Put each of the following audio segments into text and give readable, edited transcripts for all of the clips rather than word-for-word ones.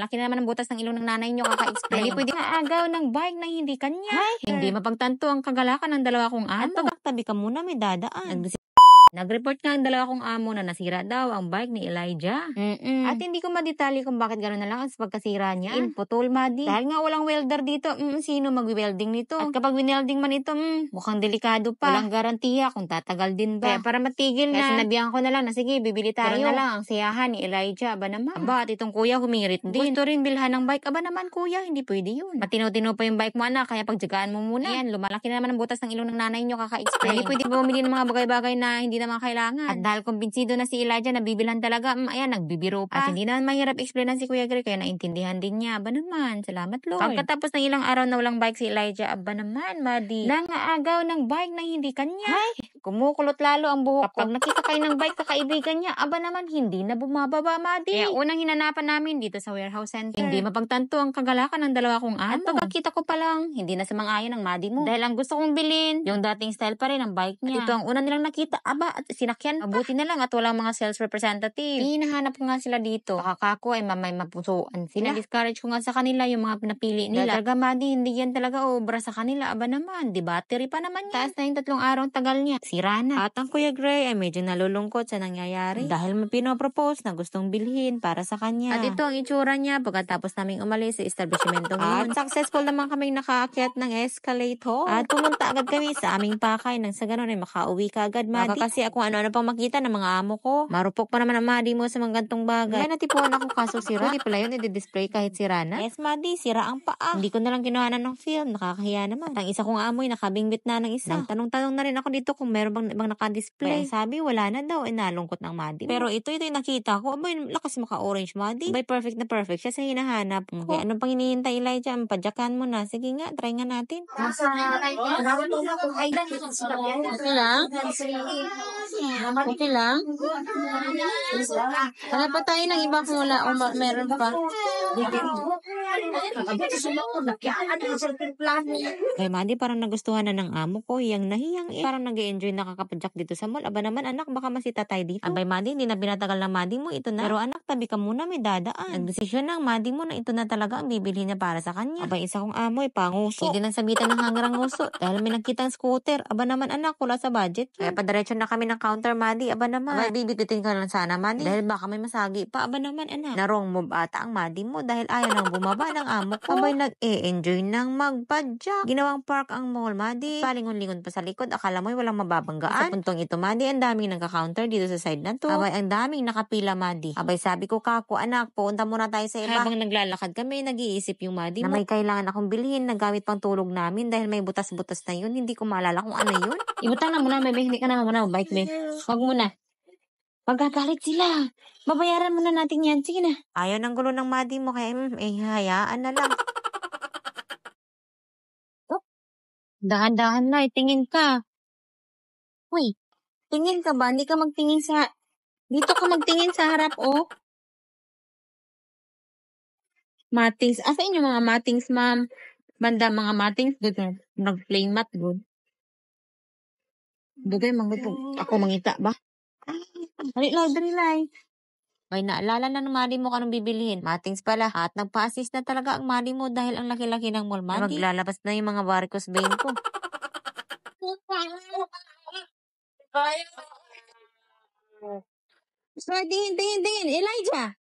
Laki na naman ang butas ng ilong ng nanay nyo, kaka-explain. Hindi pwede agaw ng bike na hindi kanya. Hindi mapagtanto ang kagalakan ng dalawa kong amo. At pagkatabi ka muna, may dadaan. Nag-report nga ang dalawa kong amo na nasira daw ang bike ni Elijah. At hindi ko madetali kung bakit gano'n na lang ang pagkasira niya. Putol, Madi. Dahil nga walang welder dito, sino mag-welding nito? At kapag winelding man ito, mukhang delikado pa. Walang garantiya kung tatagal din ba. Kaya para matigil na, sinabihan ko na lang na sige, bibili tayo. Gano'n na lang ang siyahan ni Elijah. Aba naman. Aba, at itong kuya humirit din. Gusto rin bilhan ng bike. Aba naman, kuya, hindi pwede yun. Matino-tino pa yung bike mo, anak, kaya pagjagaan mo muna. Ayan, lumalaki na naman ang butas ng ilong ng nanay nyo, kaka-explain. Hindi pwede bumili ng mga bagay-bagay na hindi naman kailangan. At dahil kumbinsido na si Elijah na bibilhan talaga, ayan, nagbibiro pa. At hindi naman mahirap explainan si Kuya Greg, kaya naintindihan din niya. Aba naman, salamat Lord. Pagkatapos ng ilang araw na walang bike si Elijah, aba naman, Madi. Nangaagaw ng bike na hindi kanya. Kumukulot lalo ang buhok ko. Kapag nakita kayo ng bike kakaibigan niya, aba naman, hindi na bumababa, Madi. Kaya unang hinanapan namin dito sa warehouse center. Hindi mapagtanto ang kagalakan ng dalawa kong amo. At pagkakita ko pa lang, hindi na sumang-ayon ang Madi mo. Dahil ang gusto kong bilhin, yung dating style pa rin ang bike niya. At ito ang una nilang nakita, aba, at sinakyan. Mabuti na lang at walang mga sales representative. Hinahanap ko nga sila dito. Kakako ay mamay mapusuan sila. Discourage ko nga sa kanila yung mga pinapili nila. Talaga, Madi, hindi yan talaga obra sa kanila. Aba naman, di battery pa naman yan. Taas na yung 3 araw tagal niya. Sira na. At ang Kuya Gray ay medyo nalulungkot sa nangyayari. Dahil may pinopropose na gustong bilhin para sa kanya. At ito ang itsura niya pagkatapos naming umalis sa establishmento ngayon. At successful naman kaming nakaakyat ng escalator. At pumunta agad kami sa aming pakay nang sa ganun ay makauwi ka agad, Madi. Baka kasi ako ano-ano pang makita ng mga amo ko. Marupok pa naman ang Madi mo sa mga gantong bagay. May natipuan ako kaso sira. Pwede pala yun i-display kahit sira na. Yes, Madi, sira ang paa. Hindi ko na lang kinuhanan ng film. Nakakahiya naman. Ang isa kong amoy nakabingbit na ng isa. Nagtanong-tanong na rin ako dito kung meron bang ibang nakadisplay. Pero sabi wala na daw. Nalungkot ng Madi. Pero ito yung nakita ko. Abay, lakas maka-orange, Madi. Abay, perfect na perfect siya sa hinahanap. Okay, anong pang hinihintay, Elijah? Padyakan mo na. Sige nga, try nga natin. Okay lang? Okay lang? Wala pa tayo ng iba kung wala o meron pa. Kay Madi, parang nagustuhan na ng amo ko. Hiyang nahiyang parang nag-enjoy nakakapadyak dito sa mall. Aba naman, anak, baka masita tayo dito. Abay, Madi, hindi na binatagal ng Madi mo. Ito na. Pero anak, tabi ka muna, may dadaan. Nagdesisyon ng Madi mo na ito na talaga ang bibili niya para sa kanya. Abay, isa kong amo panguso. Hindi nang sabitan ng hangarang nguso. Dahil may nakitang scooter. Aba naman, anak, wala sa budget. Kaya padiretso na kami ng counter, Madi. Aba naman. Abay, bibititin ka lang sana, Madi. Dahil baka may masagi pa. Aba naman, anak. Narong move ata ang Madi mo dahil ayaw nang bumaba ng amo ko. Abay, nag-e-enjoy nang magpadyak. Ginawang park ang mall, Madi. Palingon-lingon pa sa likod. Akala mo walang mababanggaan. Sa puntong ito, Madi, ang daming nagka-counter dito sa side na to. Abay, ang daming nakapila, Madi. Abay, sabi ko, kako, anak, punta muna tayo sa iba. Habang naglalakad kami, nag-iisip yung Madi mo na may kailangan akong bilhin na gamit pang tulog namin dahil may butas-butas na yun. Hindi ko maalala kung ano yun. Ibutang na muna, bebe. Hindi ka na muna bike, be. Huwag muna. Magagalit sila. Babayaran muna natin yan. Sige na. Ayaw ng gulo ng Madi mo kaya hayaan na lang. Oh, dahan-dahan na. Tingin ka. Uy, tingin ka ba? Hindi ka magtingin sa... Dito ka magtingin sa harap, oh. Matings. Asa inyo mga matings, ma'am? Banda mga matings. Good. Nag-plain mat, good. Dugay, ako mangita ba? Dali lang. May naalala na ng Madi mo kanong bibilihin. Matings pala. At nagpa-assist na talaga ang Madi mo dahil ang laki-laki ng mall, Madi. Maglalabas na yung mga varicose vein ko. Tingin. Elijah!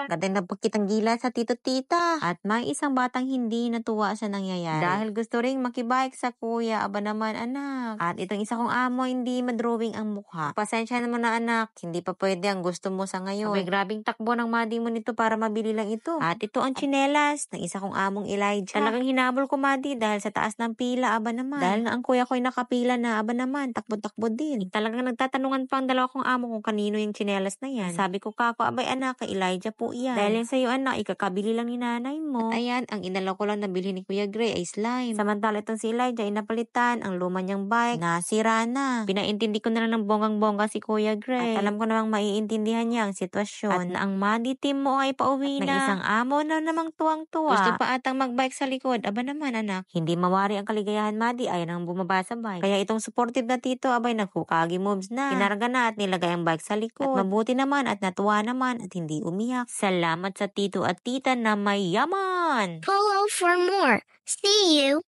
Ganda na pagkitang gila sa tito-tita. At may isang batang hindi natuwa sa nangyayari. Dahil gusto ring makibike sa kuya. Aba naman, anak. At itong isa kong amo, hindi madrawing ang mukha. Pasensya naman na, anak. Hindi pa pwede ang gusto mo sa ngayon. Abay, grabing takbo ng Madi mo nito para mabili lang ito. At ito ang tsinelas ng isa kong among Elijah. Talagang hinabol ko, Madi, dahil sa taas ng pila. Aba naman. Dahil nga ang kuya ko'y nakapila na. Aba naman, takbo-takbo din. Talagang nagtatanungan pa ang dalawa kong amo kung kanino yung tsinelas na yan. Sabi ko, kako, abay, anak, kay Elijah Sadya po yan. Dahil yan sa'yo anak, ikakabili lang ni nanay mo. At ayan, ang inalaw ko lang na bilhin ni Kuya Gray ay slime. Samantala itong si Elijah ay napalitan ang luma niyang bike. Nasira na. Pinaintindi ko na lang ng bonggang-bongga si Kuya Gray. At alam ko namang maiintindihan niya ang sitwasyon. At na ang Madi team mo ay pauwi na. May isang amo na namang tuwang-tuwa. Gusto pa atang magbike sa likod. Aba naman anak. Hindi mawari ang kaligayahan Madi ay nang bumaba sa bike. Kaya itong supportive na tito abay nagkukagi moves na. Kinarga na at nilagay ang bike sa likod. At mabuti naman at natuwa naman at hindi umiyak. Salamat sa tito at tita na may yaman! Follow for more. See you!